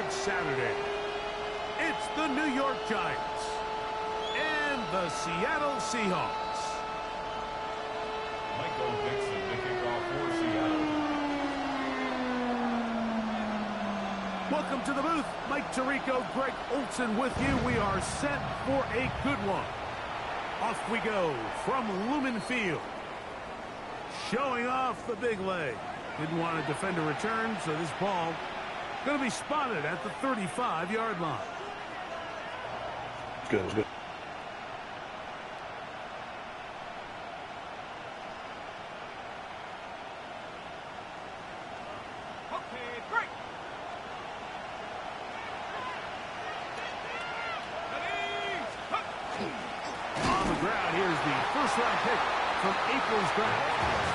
wildcard Saturday. It's the New York Giants and the Seattle Seahawks. Michael Dixon to kick off for Seattle. Welcome to the booth. Mike Tirico, Greg Olson with you. We are set for a good one. Off we go from Lumen Field. Showing off the big leg. Didn't want to defend a return, so this ball going to be spotted at the 35-yard line. It's good. It's good. On the ground, here's the first-round pick from April's draft.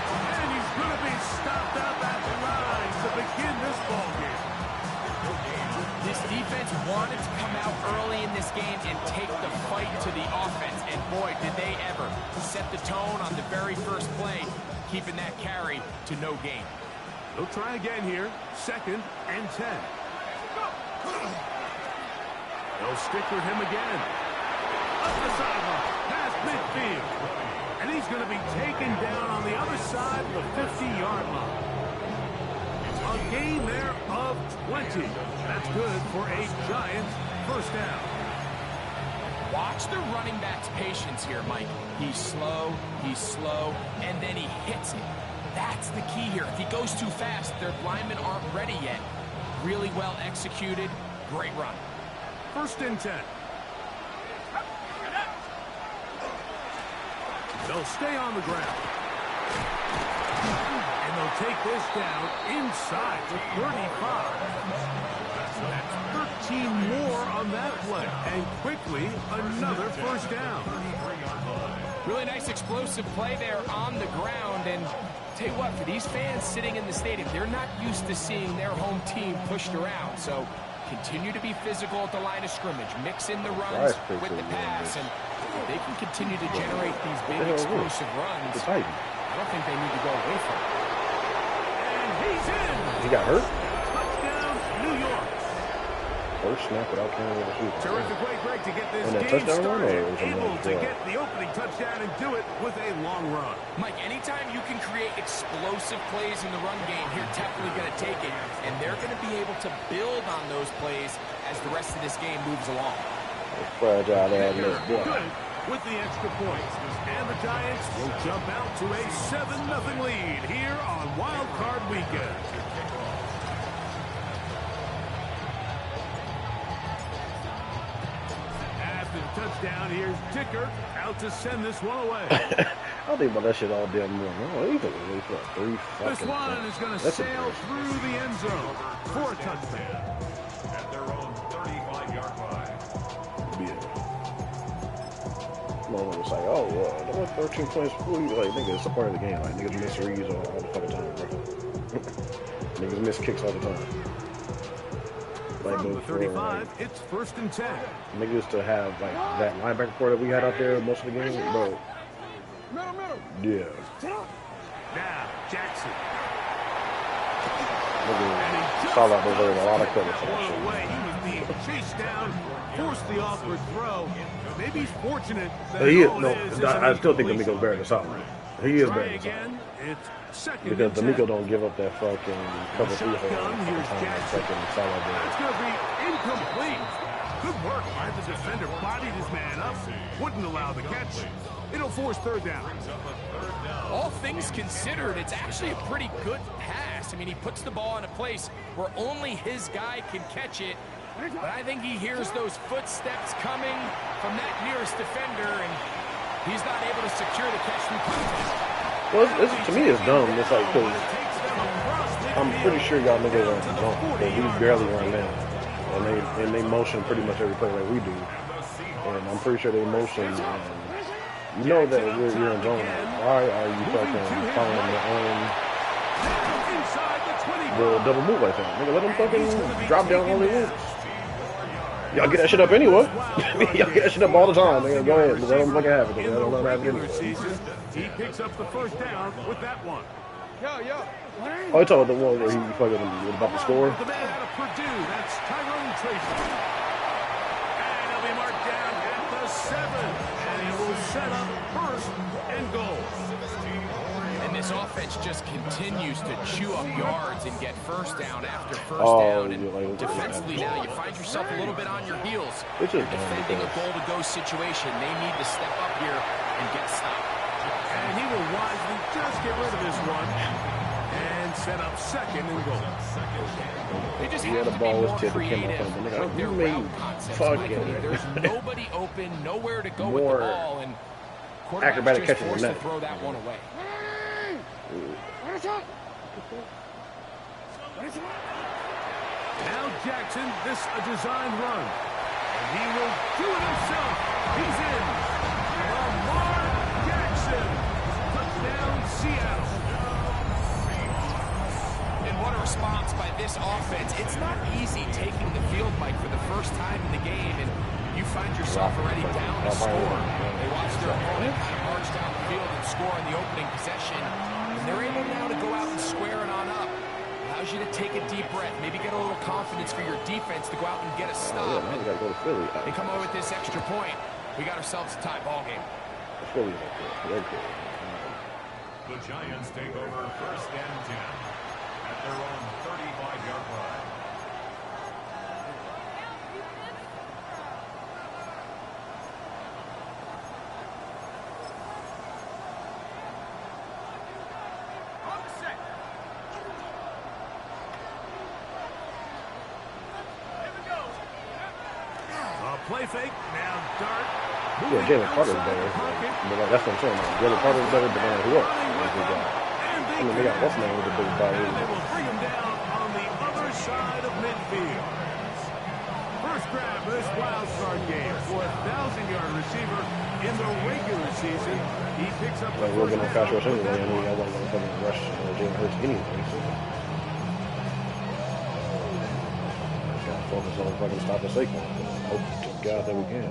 And he's going to be stopped up at the line to begin this ball game. This defense wanted to come out early in this game and take the fight to the offense. And boy, did they ever set the tone on the very first play, keeping that carry to no gain. They'll try again here. 2nd and 10. They'll stick with him again. Up the sideline, past midfield. And he's going to be taken down on the other side of the 50-yard line. A gain there of 20. That's good for a Giants first down. Watch the running back's patience here, Mike. He's slow, and then he hits it. That's the key here. If he goes too fast, their linemen aren't ready yet. Really well executed. Great run. 1st and 10. They'll stay on the ground. And they'll take this down inside the 35. That's 13 more on that play. And quickly, another first down. Really nice explosive play there on the ground. And tell you what, for these fans sitting in the stadium, they're not used to seeing their home team pushed around. So continue to be physical at the line of scrimmage. Mix in the runs with the pass. And they can continue to generate these big explosive runs. I don't think they need to go away from it. And he's in. He got hurt? Touchdown, New York. First snap without carrying the shoot. Terrific way, Greg, to get this And that game touchdown run, started. or was it Able like to get the opening touchdown and do it with a long run. Mike, anytime you can create explosive plays in the run game, you're definitely going to take it. And they're going to be able to build on those plays as the rest of this game moves along. Fragile ass little boy. Good with the extra points. And the Giants will jump out to a 7-0 lead here on Wild Card Weekend. After the touchdown, here's Dicker out to send this one away. I think about that shit all damn morning. Oh, he took away for 3 fucking This one is going to sail through the end zone for a touchdown. At their own 35-yard line. Yeah. Was like, oh, there was 13 points. Like, nigga, it's a part of the game. Like, niggas miss reads all the fucking time, bro. Niggas miss kicks all the time. Like, From the 35, it's 1st and 10. Niggas to have, like, that linebacker core that we had out there most of the game, bro. Yeah. Now, Jackson. Niggas saw that deserve a lot of credit for that shit. Away. He was being chased down, forced the awkward throw. Maybe he's fortunate that He is, no, I still think D'Amico's better than Solomon. He is better than Solomon. It's 2nd Because and 10. D'Amico don't give up that fucking cover 3 Shotgun, here's Jackson. It's going to be incomplete. Good work by the defender. Bodied his man up. Wouldn't allow the catch. It'll force 3rd down. All things considered, it's actually a pretty good pass. I mean, he puts the ball in a place where only his guy can catch it. But I think he hears those footsteps coming from that nearest defender, and he's not able to secure the catch through contact. Well, to me, it's dumb. It's like, because I'm pretty sure y'all niggas run zone, but we barely run down. And they motion pretty much every play like we do. And I'm pretty sure they motion. You know that you're in zone. Why are you fucking following the double move like that? Nigga, let them fucking drop down all they want. Y'all get that shit up anyway. Y'all get that shit up all the time. Nigga, go ahead. Let them fucking have it. Let them have it anyway. He picks up the first down with that one. Oh, you talking about the one where he fucking was about to score? The man out of Purdue, that's Tyrone concentration. And he'll be marked down at the 7. And he will set up first and goal. And this offense just continues to chew up yards and get first down after first down. And defensively now, you find yourself a little bit on your heels. You're defending a goal-to-go situation. They need to step up here and get stopped. And he will wisely just get rid of this one and set up second and goal. They just have to be more creative with their route concepts. There's nobody open, nowhere to go with the ball, and quarterback's just forced to throw that one away. Now Jackson, this a design run. And he will do it himself. He's in. Lamar Jackson. Touchdown, Seattle. And what a response by this offense. It's not easy taking the field, Mike, for the first time in the game, and you find yourself already down to score. They watch their opponent kind of march down the field and score on the opening possession. And they're able now to go out and square it on up. Allows you to take a deep breath, maybe get a little confidence for your defense to go out and get a stop. Yeah, gotta go to Philly. They come over with this extra point. We got ourselves a tie ball game. Philly right there. The Giants take over first and 10 at their own 35-yard line. Play fake, now dart. Yeah, Jalen Carter's better. But that's what I'm saying. Jalen Carter's better, but then who else? I mean, they got what's name with the big body. And they will bring him down on the other side of midfield. First grab of this wild card game for a 1,000-yard receiver in the regular season. He picks up the we're going to pass rush anyway. I mean, I wasn't going to come and rush Jalen Hurts anyway. So. Got to focus on fucking stopping Saquon. Hope to God that we can.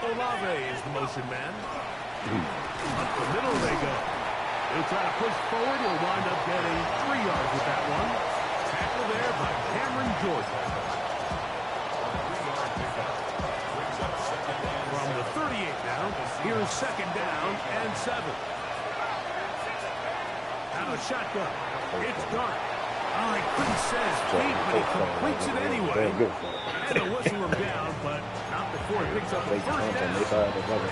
Olave is the motion man. Up the middle they go. He'll try to push forward. He'll wind up getting 3 yards with that one. Tackle there by Cameron Jordan. From the 38 now, here's second down and 7. Out of shotgun. It's Dart. Oh, he couldn't set his feet, but he completes it anyway. And to whistle him down, but not before he picks up the first down.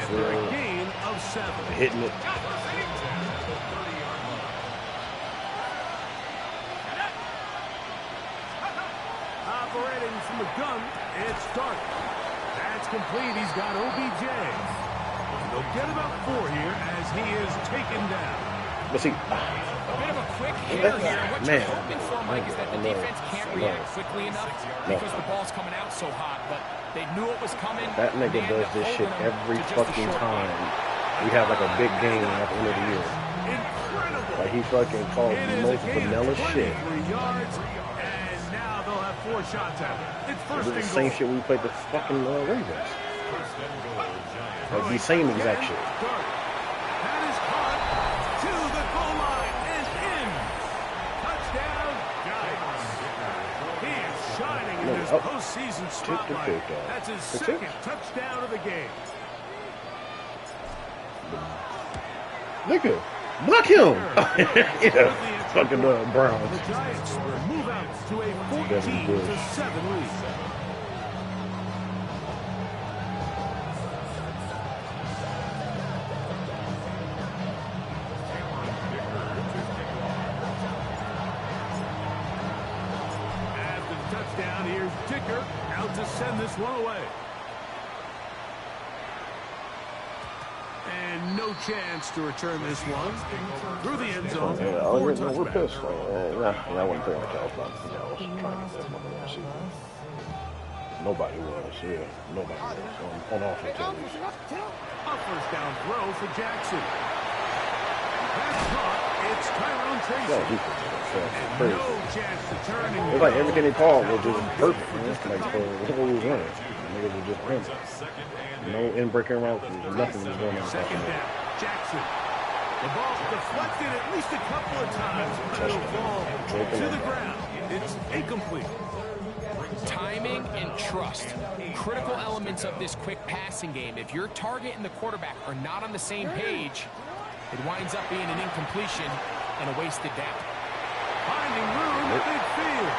For a gain of 7. Hitting it. Operating from the gun, it's Dart. That's complete. He's got OBJ. They'll get about 4 here as he is taken down. But see, a bit of a quick hitter here. What you're hoping for, Mike, is that the defense can't react quickly enough because the ball's coming out so hot. But they knew it was coming. That nigga does this shit every fucking time. We have like a big game at the end of the year. Incredible. Like he fucking called the most vanilla shit. Yards, and now they'll have 4 shots at it. It's first and the goal. same shit we played the fucking Ravens. Like the same exact shit. That is caught to the goal line and in. Touchdown, Giants. He is shining in this postseason spotlight. That's his second touchdown of the game. Nigga, block him. Yeah, fucking Browns. The Giants will move out to a 14-7 lead. After the touchdown, here's Dicker out to send this one away. And no chance to return this one through the end zone. We're pissed. I wasn't thinking like I was trying to get that mother receiver. Nobody was, nobody was on offense. A first down throw for Jackson. That's caught. It's Tyrone Tracy. Yeah, defense. And Crazy. no chance to turn. It's like everything they called was just perfect, man. Like for what we was running. Niggas was just running. No in-breaking routes. Nothing was going on. Second down. Jackson. The ball deflected at least a couple of times, but it'll fall to the ground. It's incomplete. Timing and trust, critical elements of this quick passing game. If your target and the quarterback are not on the same page, it winds up being an incompletion and a wasted down. Finding room in midfield.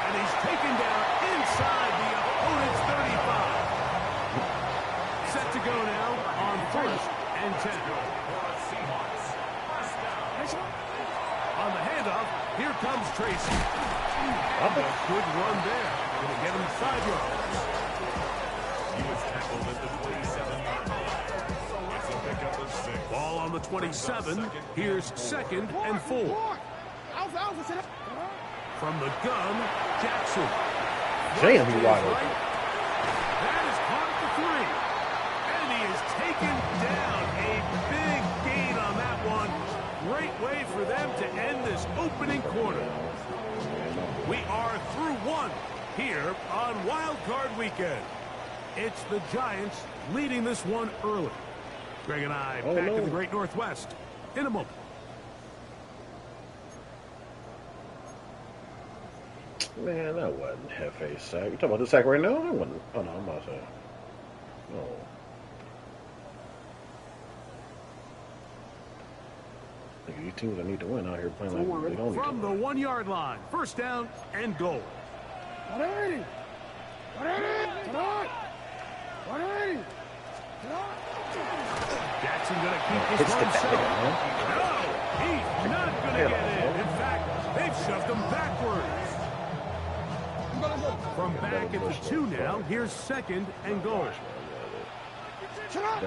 And he's taken down inside the opponent's 35. Set to go now on 1st and 10. On the handoff, here comes Tracy. A good run there. Going to get him 5 yards. He was tackled at the 27-yard line. It's a pickup of 6. Ball on the 27. Here's 2nd and 4. From the gun, Jackson. Damn, he wide open. That is caught at the 3. And he is taken down. A big gain on that one. Great way for them to end this opening quarter. We are through 1 here on Wild Card Weekend. It's the Giants leading this one early. Greg and I back in the Great Northwest in a moment. Man, that wasn't Hefe's sack. You talking about the sack right now? That wasn't. Oh, no, I'm about to say. No. These teams that need to win out here playing like they don't need to From the 1-yard line, 1st down and goal. Jackson going to keep this one set. No, he's not going to get in. In fact, they've shoved him backwards. From back at the 2 now, here's 2nd and goal. Design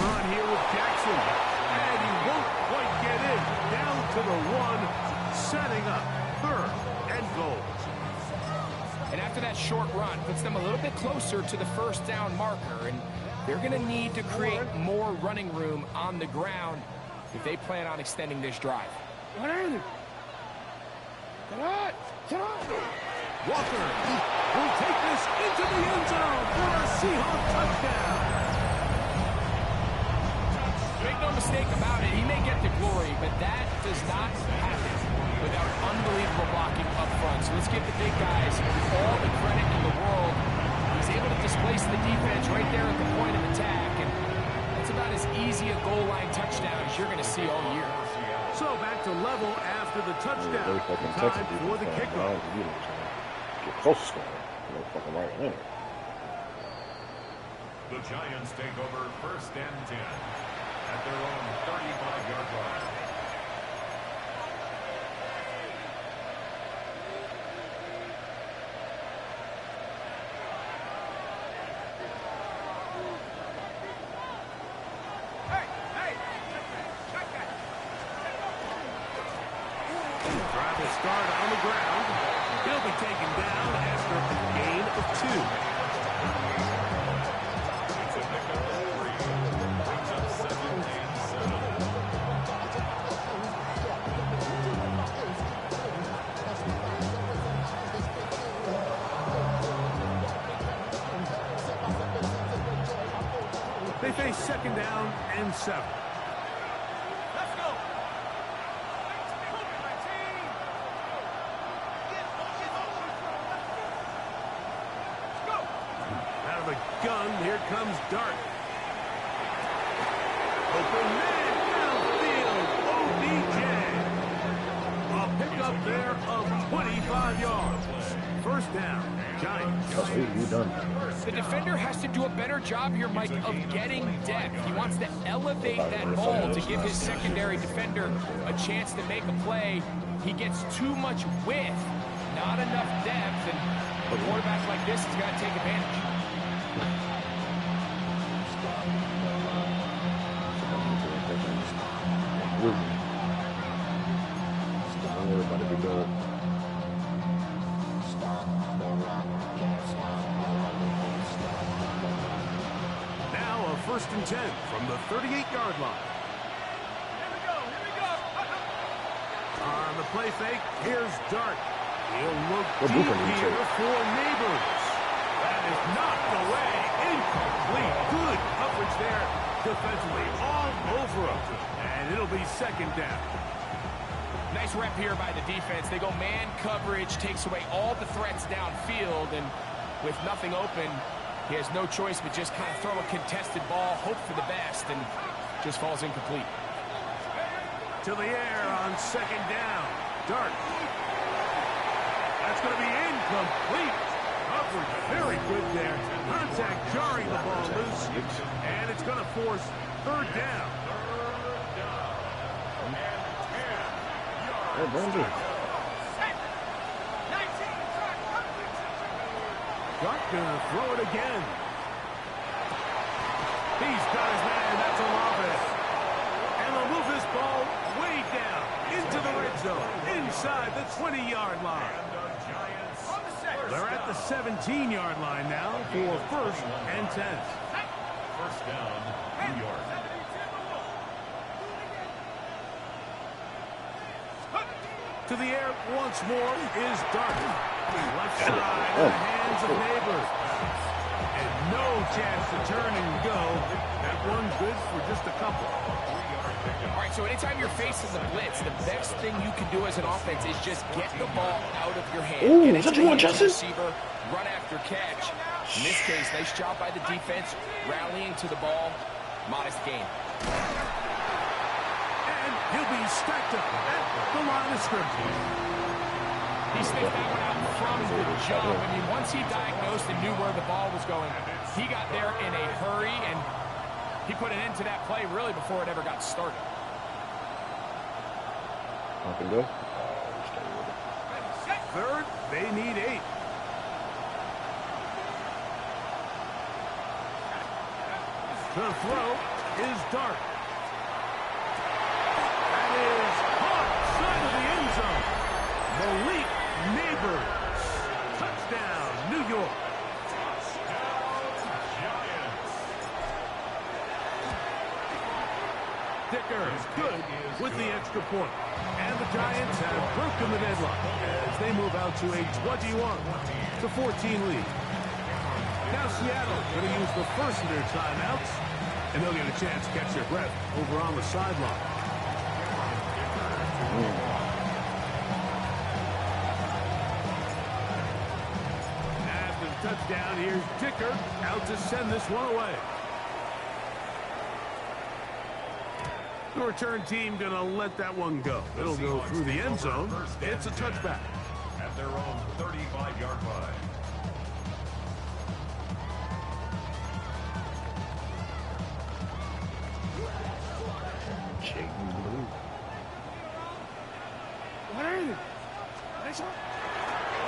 run here with Jackson. And he won't quite get in. Down to the 1, setting up 3rd and goal. And after that short run, puts them a little bit closer to the 1st down marker. And they're going to need to create more running room on the ground if they plan on extending this drive. Walker will take this into the end zone for a Seahawks touchdown. Make no mistake about it, he may get the glory, but that does not happen without unbelievable blocking up front. So let's give the big guys all the credit in the world. He's able to displace the defense right there at the point of attack, and that's about as easy a goal line touchdown as you're going to see all year. So back to level after the touchdown. Time for the kickoff. Get close to scoring. No fucking right in it. The Giants take over 1st and 10 at their own 35-yard line. Drive will start on the ground. He'll be taken down after a gain of 2. It's a pickup of 3. Brings up 2nd and 7. They face 2nd down and 7. Gun, here comes Dart. Open man downfield, OBJ. A pickup there of 25 yards. 1st down, Giants. The defender has to do a better job here, Mike, of getting depth. He wants to elevate that ball to give his secondary defender a chance to make a play. He gets too much width, not enough depth, and a quarterback like this has got to take advantage. Now a 1st and 10 from the 38-yard line. the play fake. Here's Dart. He'll look What deep blueprint did he here take? for Neighbors. That is knocked away. Incomplete. Good coverage there defensively. All over him. And it'll be second down. Nice rep here by the defense. They go man coverage, takes away all the threats downfield, and with nothing open, he has no choice but just kind of throw a contested ball, hope for the best, and just falls incomplete. To the air on second down. Dart. That's going to be incomplete. Coverage very good there. Contact jarring the ball loose. And it's going to force third down. Hey, Brandon. Dart going to throw it again. He's got his man. That's Olave. And they'll move this ball way down into the red zone, inside the 20-yard line. They're at the 17-yard line now for first and 10. First down, New York. To the air once more is Dart. Left side in the hands of Neighbors. And no chance to turn and go. That one good for just a couple. All right, so anytime you're facing the blitz, the best thing you can do as an offense is just get the ball out of your hand. Ooh, get is that into you want, the Justin? receiver, run after catch. In this case, nice job by the defense, rallying to the ball. Modest gain. And he'll be stacked up at the line of scrimmage. He sniffed that one out from the jump. I mean, once he diagnosed and knew where the ball was going, he got there in a hurry, and he put an end to that play really before it ever got started. Up and go. Third, they need 8. The throw is Dart. That is caught side of the end zone. Malik Neighbors. Touchdown, New York. Dicker is good with the extra point. And the Giants have broken the deadlock as they move out to a 21-14 lead. Now Seattle going to use the first of their timeouts, and they'll get a chance to catch their breath over on the sideline. After the touchdown, here's Dicker out to send this one away. The return team going to let that one go. It'll go through the end zone. It's a touchback. At their own 35-yard line.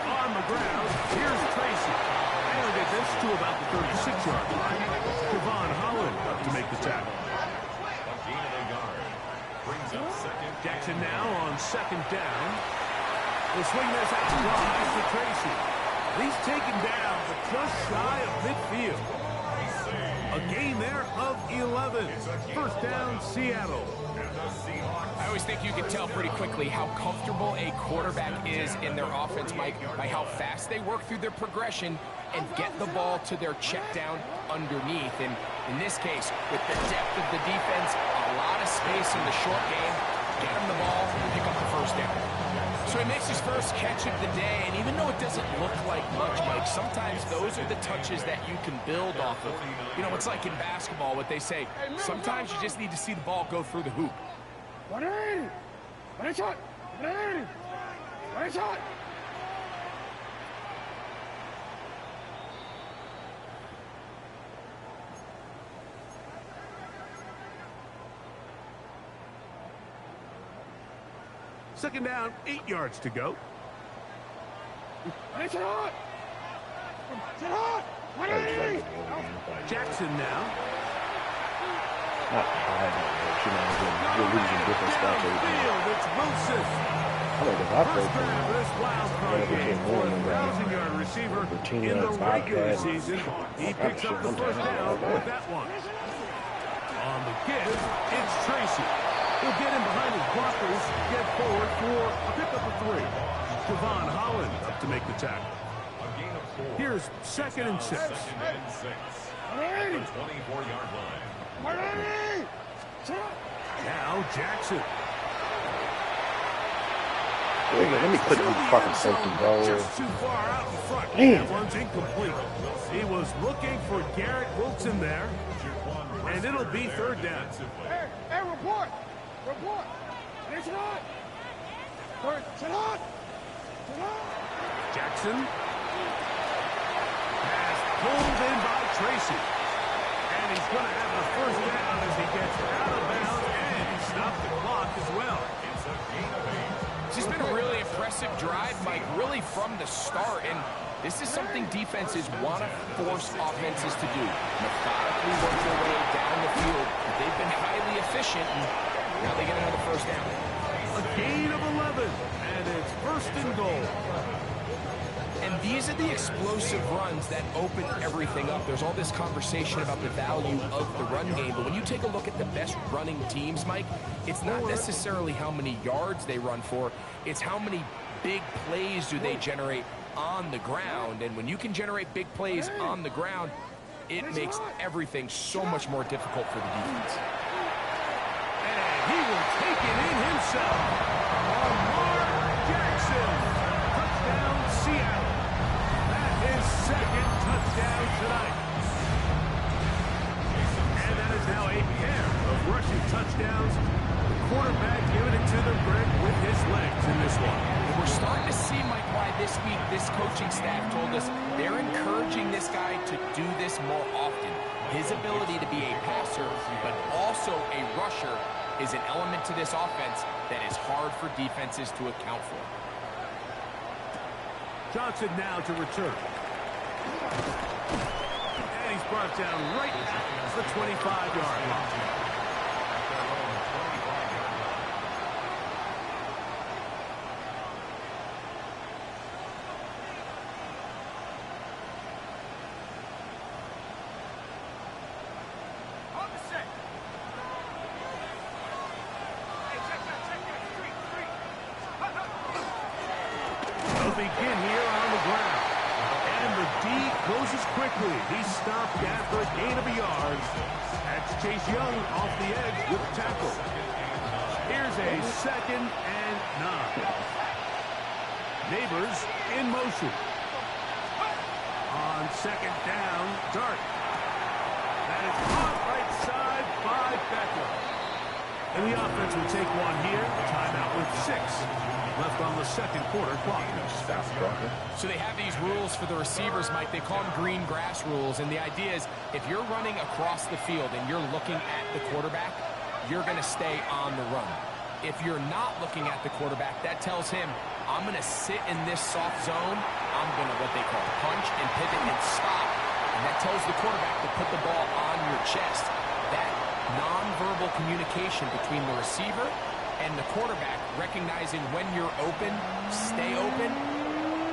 On the ground, here's Tracy. And he'll get this to about the 36-yard line. Devon Holland up to make the tackle. Jackson now on second down. He'll swing this out wide to Tracy. He's taken down, but just shy of midfield. A gain there of 11. First down, Seattle. I always think you can tell pretty quickly how comfortable a quarterback is in their offense, Mike, by how fast they work through their progression and get the ball to their check down underneath. And in this case, with the depth of the defense, a lot of space in the short game, get him the ball, pick up the first down. So he makes his first catch of the day, and even though it doesn't look like much, Mike, sometimes those are the touches that you can build off of. You know, it's like in basketball, what they say, sometimes you just need to see the ball go through the hoop. Second down, 8 yards to go. Jackson now. Not high, you're losing different stuff. It's Wilson. I don't know if I First played grab of this wild card game for a 1,000-yard receiver in the regular season. He picks up the first down with that one. On the give, it's Tracy. He'll get in behind his blockers, get forward for a pickup of 3. Javon Holland up to make the tackle. Here's 2nd and 6. At the 24-yard line. Now Jackson. Let me click on the fucking safety, bro. Just too far out in front. Damn. That one's incomplete. He was looking for Garrett Wilson there, and it'll be 3rd down. Hey, report! Report! It's not! Jackson. Pass pulled in by Tracy. And he's going to have the 1st down as he gets out of bounds, and he stopped the clock as well. It's a gain of 8. This has been a really impressive drive, Mike, really from the start. And this is something defenses want to force offenses to do. Methodically work their way down the field. But they've been highly efficient, and now they get another 1st down. A gain of 11, and it's 1st and goal. And these are the explosive runs that open everything up. There's all this conversation about the value of the run game, but when you take a look at the best running teams, Mike, it's not necessarily how many yards they run for, it's how many big plays do they generate on the ground. And when you can generate big plays on the ground, it makes everything so much more difficult for the defense. And he will take it in himself. Lamar Jackson. Touchdown, Seattle. That is 2nd touchdown tonight. And that is now a pair of rushing touchdowns. The quarterback giving it to the brick with his legs in this one. And we're starting to see, Mike, why this week this coaching staff told us they're encouraging this guy to do this more often. His ability to be a passer, but also a rusher, is an element to this offense that is hard for defenses to account for. Johnson now to return. And he's brought down right at the 25-yard line. Begin here on the ground. And the D closes quickly. He stopped after a gain of a yard. That's Chase Young off the edge with the tackle. Here's a 2nd and 9. Neighbors in motion. On 2nd down, Dart. That is caught right side by Beckler. And the offense will take one here. Timeout with 6 left on the 2nd quarter clock. So they have these rules for the receivers, Mike. They call them green grass rules. And the idea is if you're running across the field and you're looking at the quarterback, you're going to stay on the run. If you're not looking at the quarterback, that tells him, I'm going to sit in this soft zone. I'm going to what they call punch and pivot and stop. And that tells the quarterback to put the ball on your chest. That nonverbal communication between the receiver and the quarterback, recognizing when you're open, stay open,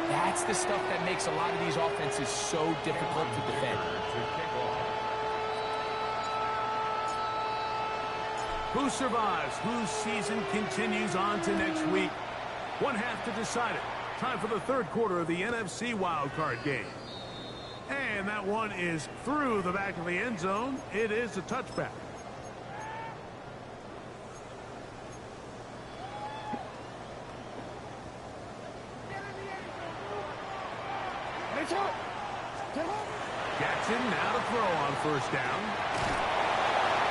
that's the stuff that makes a lot of these offenses so difficult to defend. Who survives? Whose season continues on to next week? One half to decide it. Time for the 3rd quarter of the NFC wildcard game. And that one is through the back of the end zone. It is a touchback. Jackson now to throw on 1st down.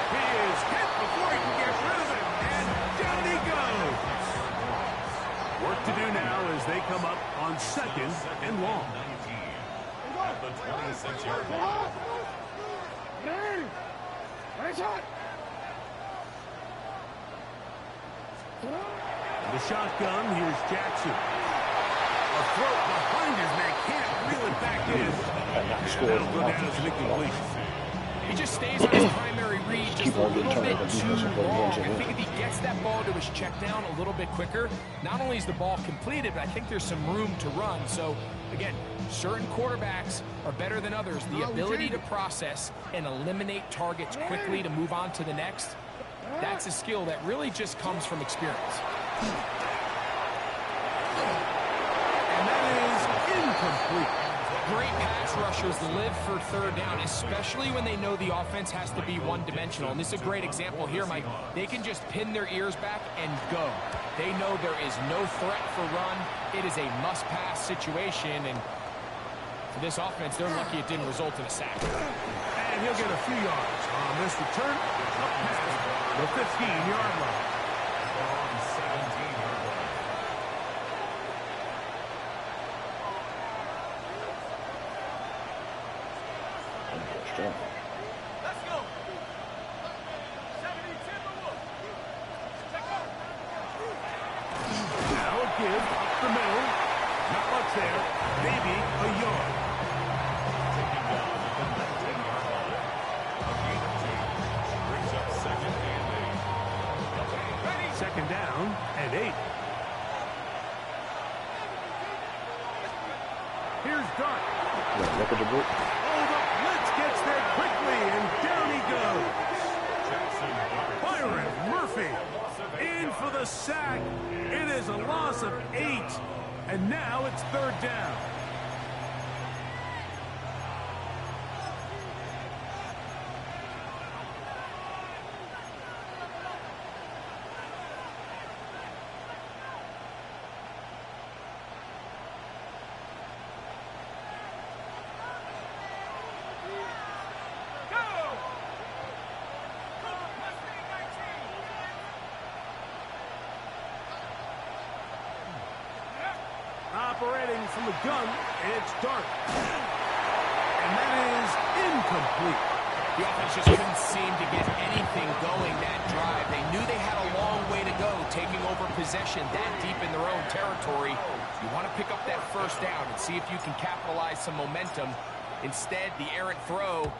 He is hit before he can get rid of it, and down he goes. Work to do now as they come up on 2nd and long. At the 26-yard line. The shotgun, here's Jackson. A throw behind his man, can't reel it back in. That'll go down as an incompletion. He just stays on his primary read just a little bit too long. I think if he gets that ball to his check down a little bit quicker, not only is the ball completed, but I think there's some room to run. So, again, certain quarterbacks are better than others. The ability to process and eliminate targets quickly to move on to the next, That's a skill that really just comes from experience. And that is incomplete. Great pass rushers live for third down, especially when they know the offense has to be one-dimensional. And this is a great example here, Mike. They can just pin their ears back and go. They know there is no threat for run. It is a must-pass situation, and for this offense, they're lucky it didn't result in a sack. And he'll get a few yards on this return up past the 15-yard line. On 17-yard line. Let's go. 70 Timberwolves. Check out. Now a give up the middle. Not much there. Maybe a yard. Taking down within that 10-yard line. A gain of 2. Brings up second and 8. Second down and 8. Here's Dart. Look at the book. Oh, the Blitz gets there quickly, and down he goes. Jackson Dart. Byron Murphy in for the sack. It is a loss of 8, and now it's third down. Operating from the gun, it's Dart. And that is incomplete. The offense just couldn't seem to get anything going that drive. They knew they had a long way to go, taking over possession that deep in their own territory. You want to pick up that first down and see if you can capitalize some momentum. Instead, the errant throw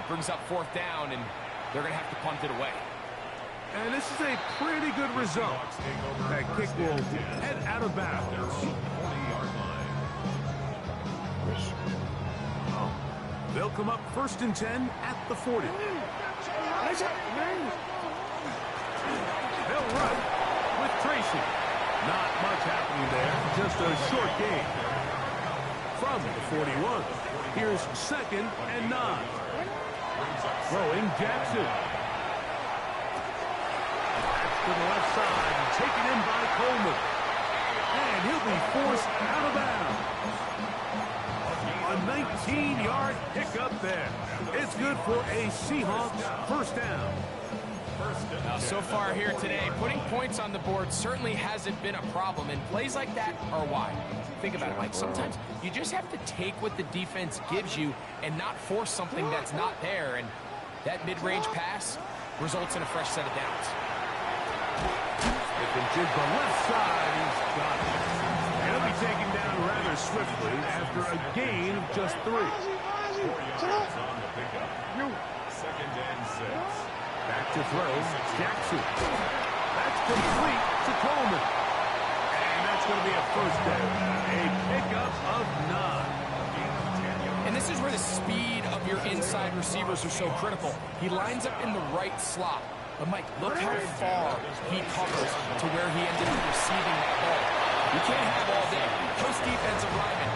brings up fourth down, and they're going to have to punt it away. And this is a pretty good result. That kick will head out of bounds. 40-yard line. They'll come up first and 10 at the 40. They'll run with Tracy. Not much happening there, just a short gain. From the 41, here's second and 9. Throwing Jackson. To the left side, taken in by Coleman. And he'll be forced out of bounds. A 19-yard pickup there. It's good for a Seahawks first down. Now, so far here today, putting points on the board certainly hasn't been a problem, and plays like that are why. Think about it, Mike. Sometimes you just have to take what the defense gives you and not force something that's not there, and that mid-range pass results in a fresh set of downs. If they jig the left side, he's got it. He'll be taken down rather swiftly after a gain of just 3. 4 yards on the pickup. Second and 6. Back to throw, Jackson. That's complete to Coleman. And that's going to be a first down. A pickup of 9. And this is where the speed of your inside receivers are so critical. He lines up in the right slot. But, Mike, look how far he covers to where he ended up receiving that ball. You can't have all day. Post defensive lineman.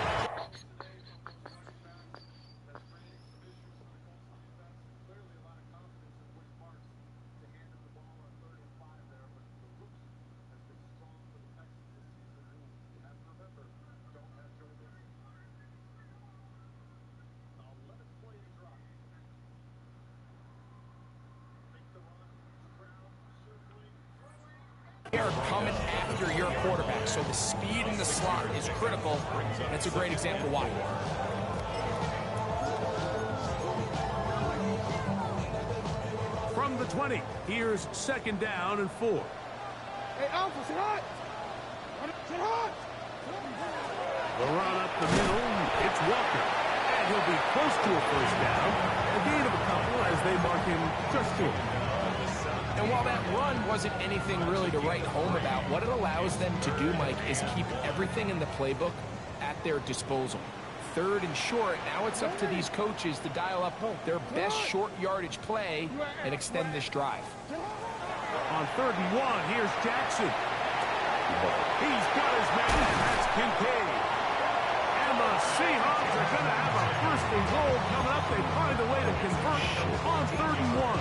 They're coming after your quarterback, so the speed in the slot is critical. That's a great example why. From the 20, here's second down and 4. Hey, Alpha, sit hot. Sit hot. The run up the middle, it's Walker. And he'll be close to a first down. A gain of a couple as they mark him just short. And while that run wasn't anything really to write home about, what it allows them to do, Mike, is keep everything in the playbook at their disposal. 3rd and short. Now it's up to these coaches to dial up their best short yardage play and extend this drive. On 3rd and 1, here's Jackson. He's got his man, and that's Kincaid. And the Seahawks are going to have a 1st and goal coming up. They find a way to convert on 3rd and 1.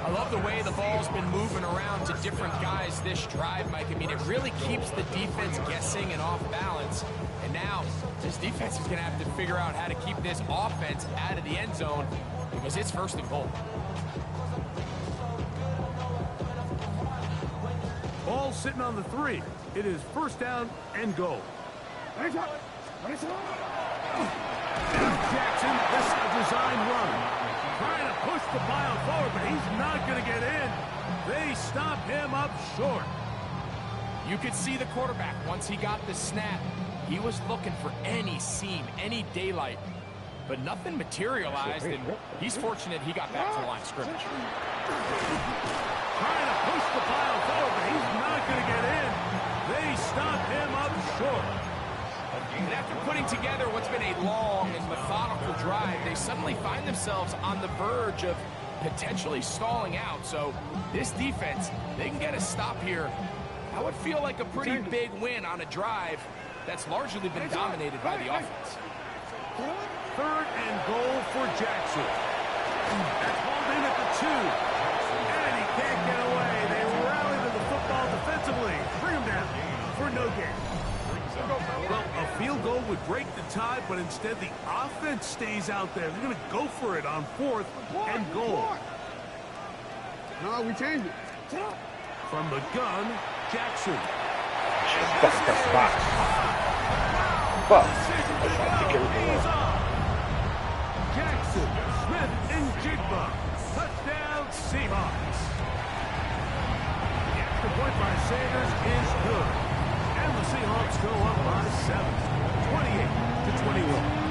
I love the way the ball's been moving around to different guys this drive, Mike. I mean, it really keeps the defense guessing and off balance. And now this defense is going to have to figure out how to keep this offense out of the end zone because it's 1st and goal. Ball sitting on the 3. It is 1st down and goal. Now Jackson, this is a design run. Trying to push the pile forward, but he's not going to get in. They stop him up short. You could see the quarterback, once he got the snap, he was looking for any seam, any daylight. But nothing materialized, and he's fortunate he got back to the line of scrimmage. Trying to push the pile forward, but he's not going to get in. They stop him up short. And after putting together what's been a long and methodical drive, they suddenly find themselves on the verge of potentially stalling out. So this defense, they can get a stop here. That would feel like a pretty big win on a drive that's largely been dominated by the offense. 3rd and goal for Jackson. That's hauled in at the 2. And he can't get away. They rally to the football defensively. Bring him down for no gain. Well, a field goal would break the tie, but instead the offense stays out there. They're going to go for it on 4th and goal. No, we changed it. From the gun, Jackson. He's off. Jackson, Smith, and Jigba. Touchdown, Seahawks. The extra point by Sanders is good. And the Seahawks go up by 7, 28-21.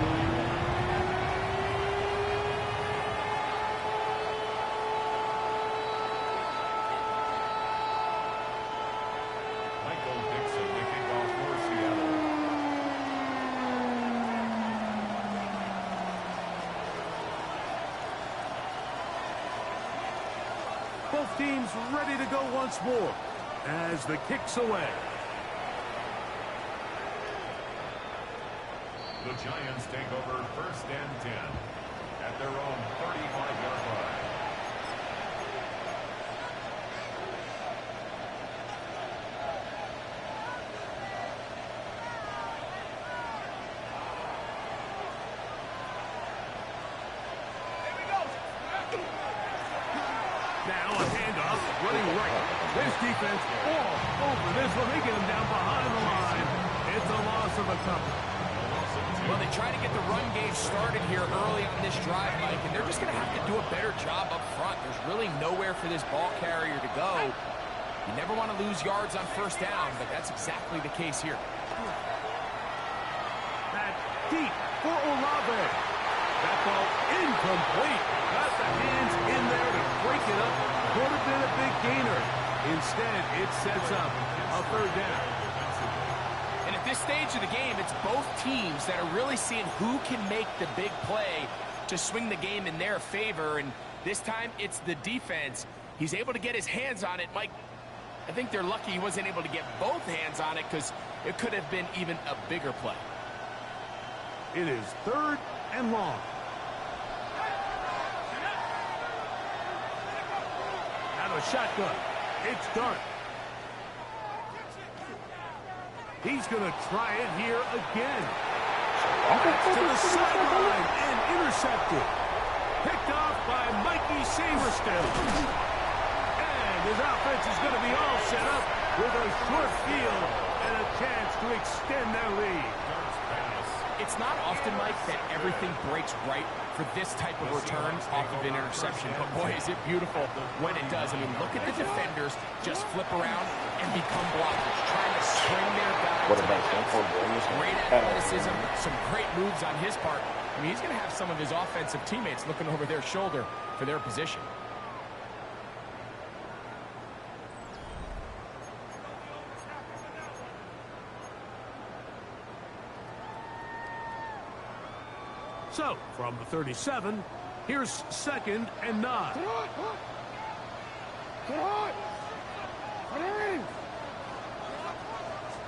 Both teams ready to go once more as the kick's away. The Giants take over 1st and 10 at their own 35-yard line. Now a handoff, running right. This defense all over this one. They get him down behind the line. It's a loss of a couple. Well, they try to get the run game started here early on this drive, Mike, and they're just going to have to do a better job up front. There's really nowhere for this ball carrier to go. You never want to lose yards on 1st down, but that's exactly the case here. That deep for Olave. That ball incomplete. Got the hands in there to break it up. Could have been a big gainer. Instead, it sets up a 3rd down. And at this stage of the game, it's both teams that are really seeing who can make the big play to swing the game in their favor. And this time, it's the defense. He's able to get his hands on it. Mike, I think they're lucky he wasn't able to get both hands on it because it could have been even a bigger play. It is 3rd and long. Out of a shotgun. It's Dart. He's going to try it here again. To the sideline and intercepted. Picked off by Mikey Saberstill. And his offense is going to be all set up with a short field and a chance to extend their lead. It's not often, Mike, that everything breaks right for this type of return off of an interception. But boy, is it beautiful when it does. I mean, look at the defenders just flip around and become blockers, trying to string their guys. What about Great athleticism, some great moves on his part. I mean, he's going to have some of his offensive teammates looking over their shoulder for their position. So, from the 37, here's 2nd and 9. Get on! Get on! Get in!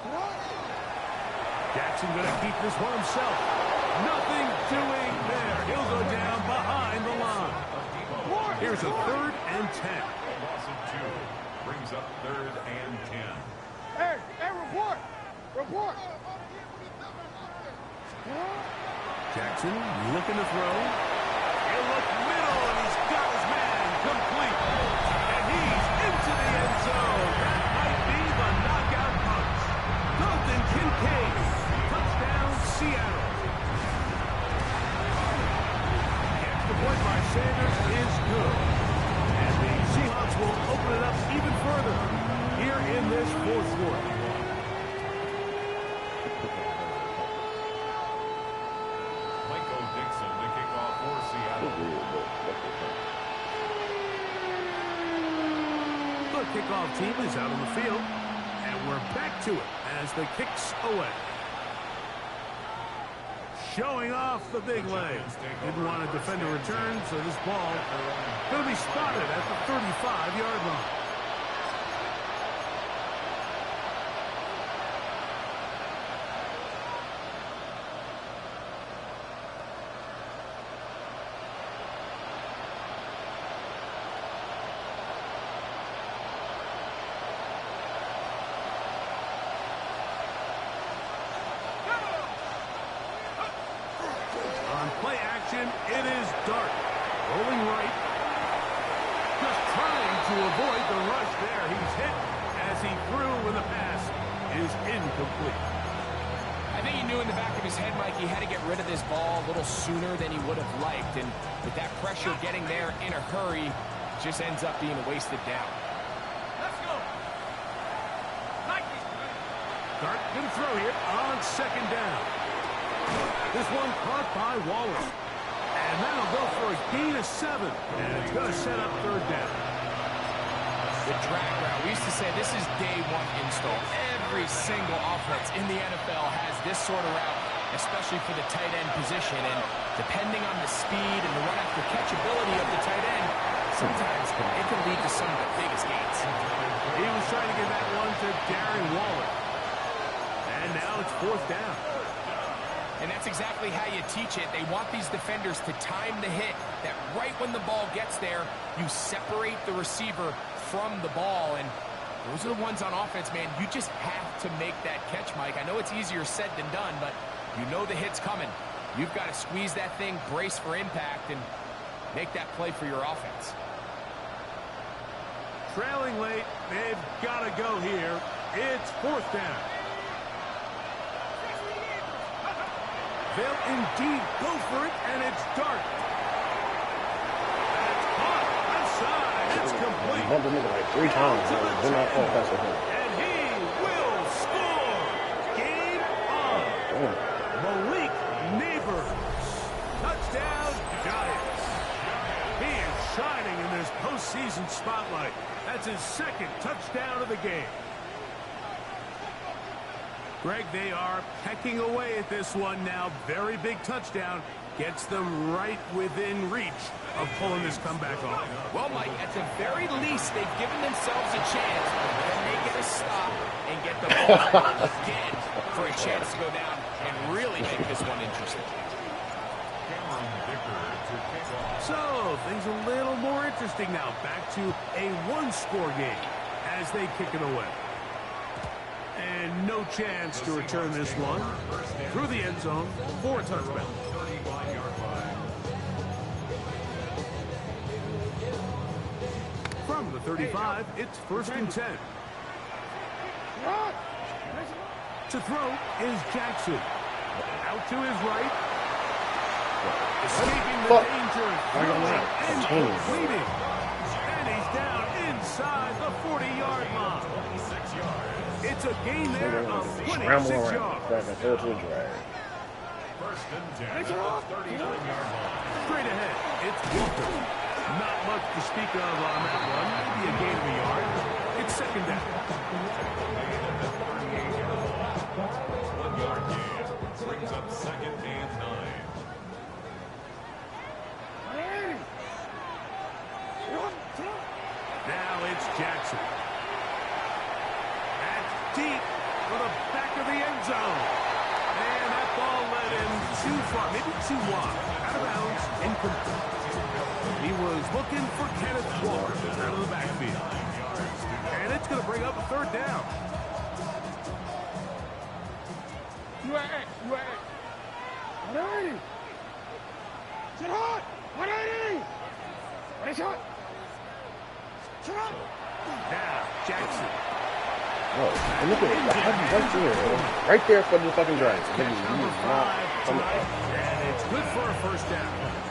Get on! Jackson going to keep this one himself. Nothing doing there. He'll go down behind the line. Here's a 3rd and 10. Loss of 2 brings up 3rd and 10. Hey, report! Report! Jackson looking to throw. He'll look middle, and he's got his man complete. And he's into the end zone. That might be the knockout punch. Dalton Kincaid. Touchdown, Seattle. The point by Sanders is good. And the Seahawks will open it up even further here in this 4th quarter. Michael Dixon to kick off for Seattle. The kickoff team is out on the field. And we're back to it as the kicks away. Showing off the big leg. Didn't want to defend a return, so this ball going to be spotted at the 35-yard line. Play action, it is Dart. Rolling right. Just trying to avoid the rush there. He's hit as he threw when the pass is incomplete. I think he knew in the back of his head, Mike, he had to get rid of this ball a little sooner than he would have liked. And with that pressure getting there in a hurry, just ends up being a wasted down. Let's go! Dart going to throw here on 2nd down. This one caught by Waller. And that'll go for a gain of 7. And it's going to set up 3rd down. The drag route. We used to say this is day 1 install. Every single offense in the NFL has this sort of route, especially for the tight end position. And depending on the speed and the run-after catchability of the tight end, sometimes it can lead to some of the biggest gains. He was trying to get that one to Darren Waller. And now it's 4th down. And that's exactly how you teach it. They want these defenders to time the hit, that right when the ball gets there, you separate the receiver from the ball. And those are the ones on offense, man. You just have to make that catch, Mike. I know it's easier said than done, but you know the hit's coming. You've got to squeeze that thing, brace for impact, and make that play for your offense. Trailing late, they've got to go here. It's 4th down. They'll indeed go for it, and it's Dart. That's caught. Outside. It's complete. Bumped the nigga like 3 times. They're not all past the him. And he will score. Game on. Malik Neighbors. Touchdown, Giants. He is shining in this postseason spotlight. That's his 2nd touchdown of the game. Greg, they are pecking away at this one now. Very big touchdown. Gets them right within reach of pulling this comeback off. Well, Mike, at the very least, they've given themselves a chance. Then they get a stop and get the ball again for a chance to go down and really make this one interesting. So, things a little more interesting now. Back to a 1-score game as they kick it away. And no chance to return this one through the end zone for a touchdown. From the 35, it's 1st and 10. To throw is Jackson. Out to his right. Escaping the danger. And completing. And he's down inside the 40-yard line. It's a gain there of 26 yards. First and 10 at the 39-yard line. Straight ahead, it's Walker. Not much to speak of on that one. Maybe a gain of a yard. It's 2nd down. 1-yard gain brings up 2nd and 9. Now it's Jackson. That's deep for the back of the end zone. And that ball led him too far, maybe too wide. Out of bounds, incomplete. He was looking for Kenneth Walker out of the backfield. And it's going to bring up a third down. Sit hot! 180! What shot? Now, Jackson. Oh, and look at it. Right there for the fucking Giants. Catch number 5 tonight, and it's good for a first down.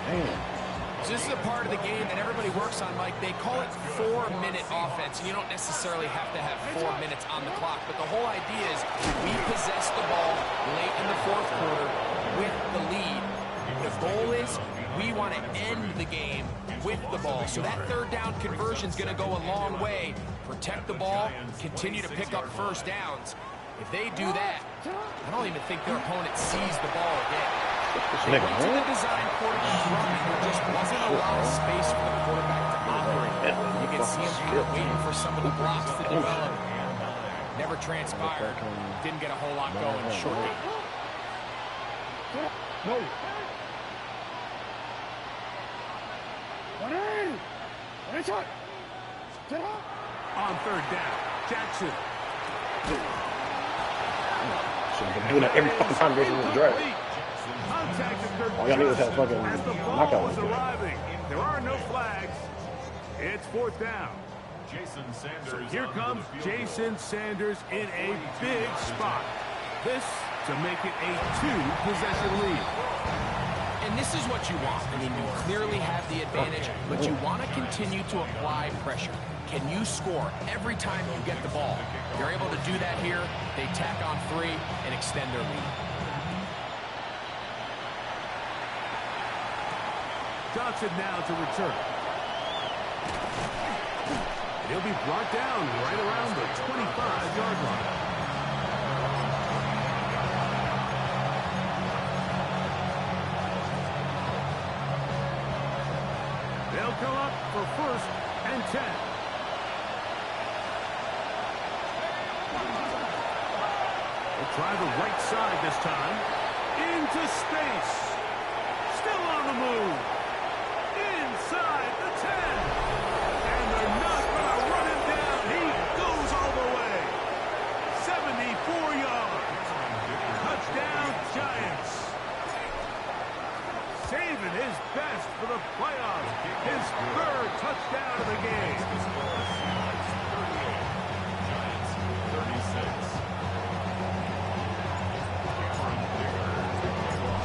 Damn. So this is a part of the game that everybody works on, Mike. They call it 4-minute offense, and you don't necessarily have to have 4 minutes on the clock. But the whole idea is we possess the ball late in the fourth quarter with the lead. The goal is we want to end the game with the ball. So that third down conversion is going to go a long way. Protect the ball, continue to pick up first downs. If they do that, I don't even think their opponent sees the ball again. They went to the design quarterback run, and there just wasn't a lot of space for the quarterback to operate. You can see him kind of waiting for some of the blocks to develop. Never transpired. Didn't get a whole lot going. Short game. No. 180! What shot? Sit hot! On third down, Jackson. Should have been doing that every fucking time they was drive. Contact occurred All y'all need is that fucking as the ball knockout. was arriving. There are no flags. It's fourth down. Jason Sanders. So here comes Jason Sanders in a big spot. This to make it a 2-possession lead. And this is what you want. I mean, you clearly have the advantage, but you want to continue to apply pressure. Can you score every time you get the ball? They're able to do that here. They tack on 3 and extend their lead. Johnson now to return. He'll be brought down right around the 25-yard line. They'll come up for first and 10. They'll try the right side this time. Into space. Still on the move. Inside the 10. And they're not going to run him down. He goes all the way. 74 yards. Touchdown, Giants. Saving his best for the playoffs. His third touchdown of the game.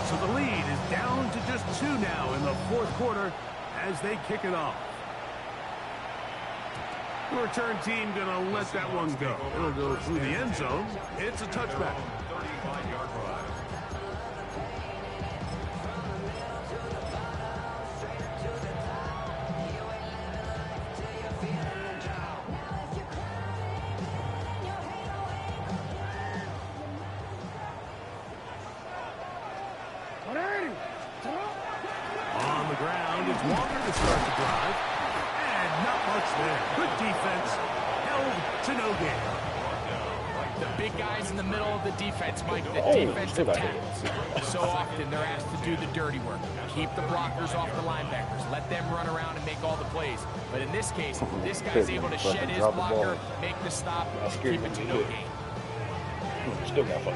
So the lead is down to just 2 now in the fourth quarter as they kick it off. The return team going to let that one go. It'll go through the end zone. It's a touchback. 35-yard run. On the ground, it's Walker to start the drive. And not much there. Good defense. Held to no gain. The big guys in the middle of the defense, Mike, the defensive tackles. So often they're asked to do the dirty work. Keep the blockers off the linebackers. Let them run around and make all the plays. But in this case, this guy's able to shed his blocker, make the stop, keep it to no gain. Still got fun.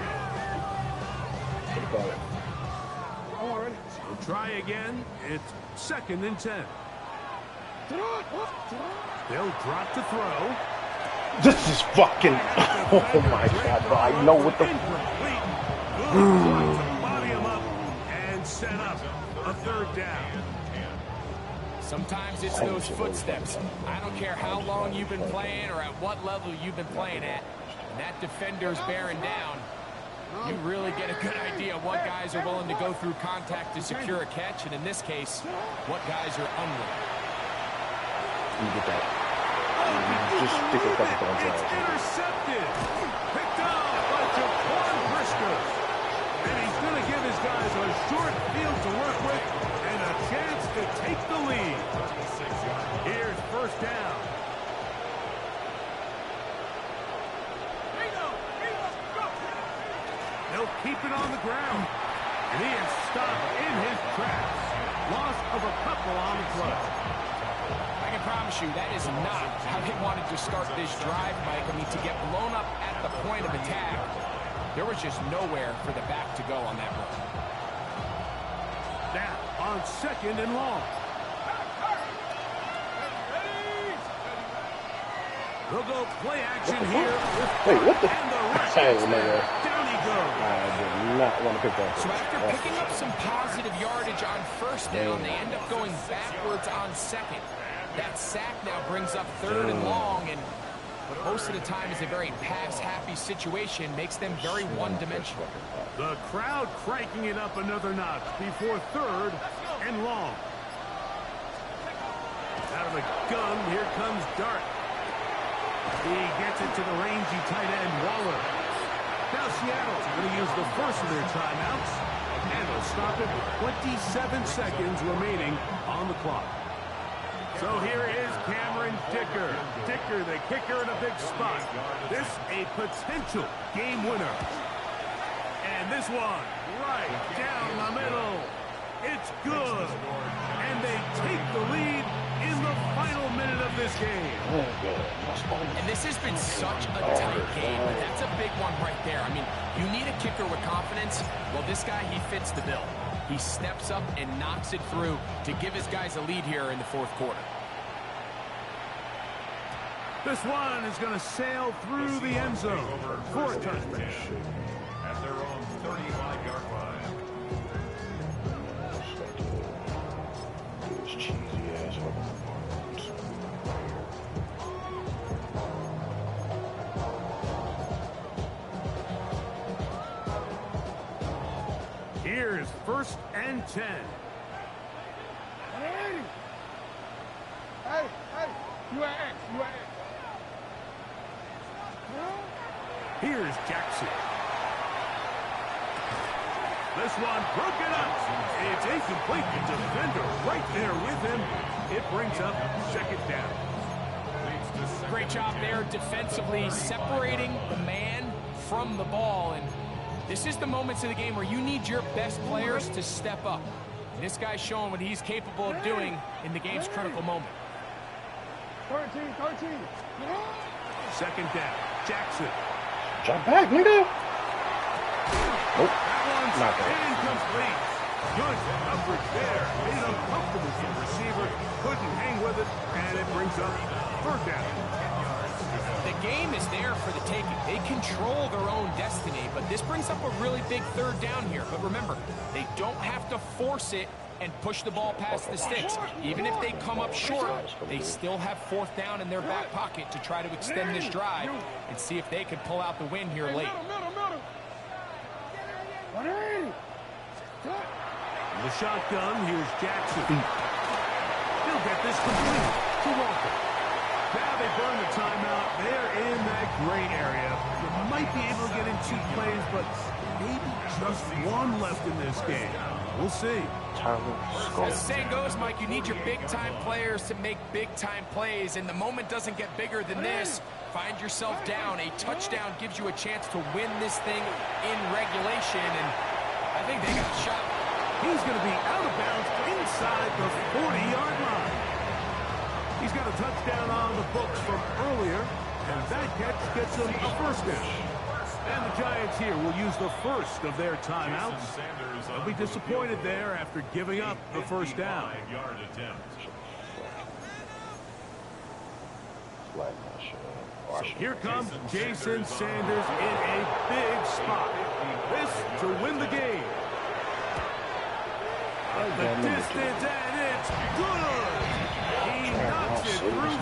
We'll try again. It's second and 10. They'll drop to throw. This is fucking. Oh my god, bro. I know what the. Body him up and set up a third down. Sometimes it's those footsteps. I don't care how long you've been playing or at what level you've been playing at. When that defender's bearing down, you really get a good idea of what guys are willing to go through contact to secure a catch, and in this case, what guys are unwilling. Let me get that. Just stick a couple thumbs It's out. intercepted. Picked off by Jaquan Brisker. And he's going to give his guys a short field to work with and a chance to take the lead. Here's first down. They'll keep it on the ground. And he is stopped in his tracks. Loss of a couple on the play. I can promise you that is not how they wanted to start this drive, Mike. I mean, to get blown up at the point of attack, there was just nowhere for the back to go on that run. Now, on second and long. They'll go play action here. Hey, what the? And the rush Hey, is my there. God. Down he goes. I did not want to pick that. So after picking up some positive yardage on first down, they end up going backwards on second. That sack now brings up third and long, and what most of the time is a very pass-happy situation makes them very one-dimensional. The crowd cranking it up another notch before third and long. Out of the gun, here comes Dart. He gets it to the rangy tight end, Waller. Now Seattle's going to use the first of their timeouts, and they'll stop it with 27 seconds remaining on the clock. So here is Cameron Dicker. Dicker, the kicker, in a big spot. This a potential game winner. And this one right down the middle. It's good. And they take the lead in the final minute of this game. And this has been such a tight game, but that's a big one right there. I mean, you need a kicker with confidence. Well, this guy, he fits the bill. He steps up and knocks it through to give his guys a lead here in the fourth quarter. This one is going to sail through the end zone for a touchdown. At their own 35-yard line. Those cheesy ass arms. Here's first and 10. Hey, you at X, you at X. Here's Jackson. This one broken up. It's incomplete. The defender right there with him. It brings up second down. Great job there defensively, separating the man from the ball. And this is the moments of the game where you need your best players to step up. And this guy's showing what he's capable of doing in the game's critical moment. 13. Second down. Jackson. Jump back, nigga. Nope. That one's Not bad. incomplete. Good coverage there. Made him comfortable for the receiver. Couldn't hang with it, and it brings up third down. The game is there for the taking. They control their own destiny, but this brings up a really big third down here. But remember, they don't have to force it and push the ball past the sticks. Even if they come up short, they still have fourth down in their back pocket to try to extend this drive and see if they can pull out the win here late. Middle. In the shotgun, here's Jackson. He'll get this complete to Walker. Now they burn the timeout. They're in that gray area. You might be able to get in 2 plays, but maybe just one left in this game. We'll see. As the saying goes, Mike, you need your big-time players to make big-time plays, and the moment doesn't get bigger than this. Find yourself down. A touchdown gives you a chance to win this thing in regulation, and I think they got a shot. He's going to be out of bounds inside the 40-yard line. He's got a touchdown on the books from earlier, and that catch gets him a first down. And the Giants here will use the first of their timeouts. They'll be disappointed there after giving up the first down. So here comes Jason Sanders in a big spot. This to win the game. The distance, and it's good. He knocks it through